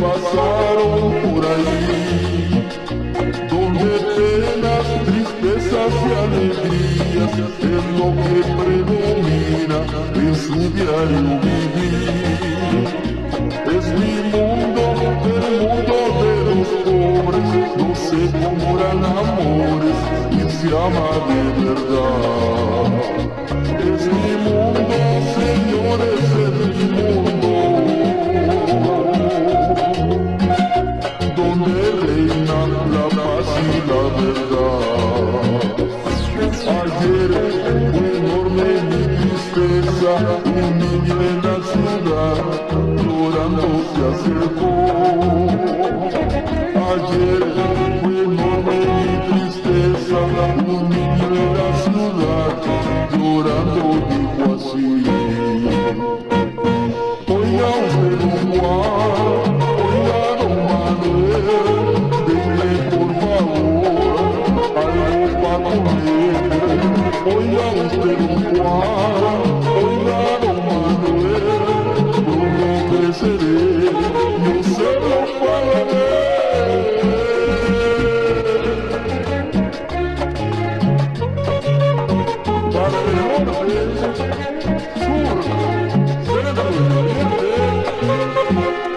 Pasaron por ahí, donde penas, tristezas y alegrías es lo que predomina en su diario vivir. Es mi mundo, el mundo de los pobres, no se compran amores y se ama de verdad. Es mi mundo, señores, es mi mundo, donde reina la paz y la verdad. Ayer fue enorme mi tristeza, un niño en la ciudad llorando se acercó. Ayer fue enorme mi tristeza, un niño en la ciudad llorando dijo así: oiga usted, don Juan, oiga don Manuel, denle por favor algo pa' comer. Oiga usted, don Juan, oiga don Manuel, pronto creceré, yo se lo pagaré. Para el norte, sur, centro y oriente,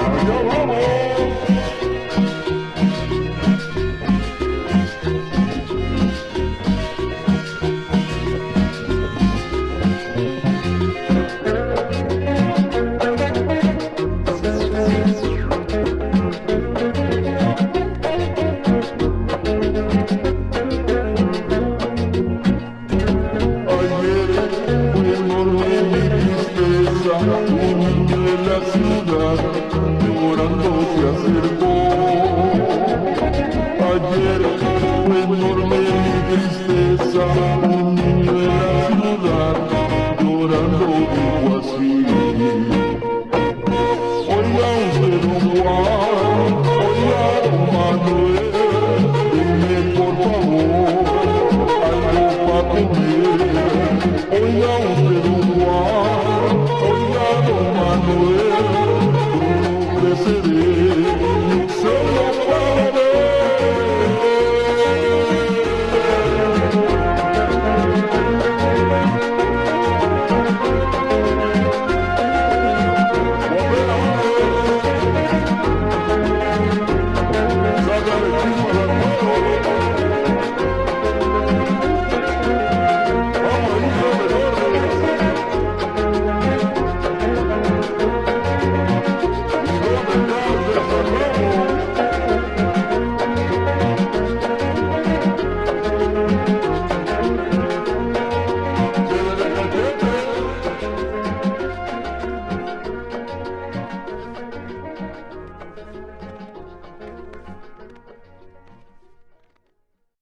allá vamos. Un niño en la ciudad llorando se acercó. Ayer fue enorme mi tristeza, un niño en la ciudad llorando dijo así: oiga usted, don Juan, oiga don Manuel, denme por favor algo pa' comer. Oiga usted, don Juan, oiga don Manuel, pronto creceré,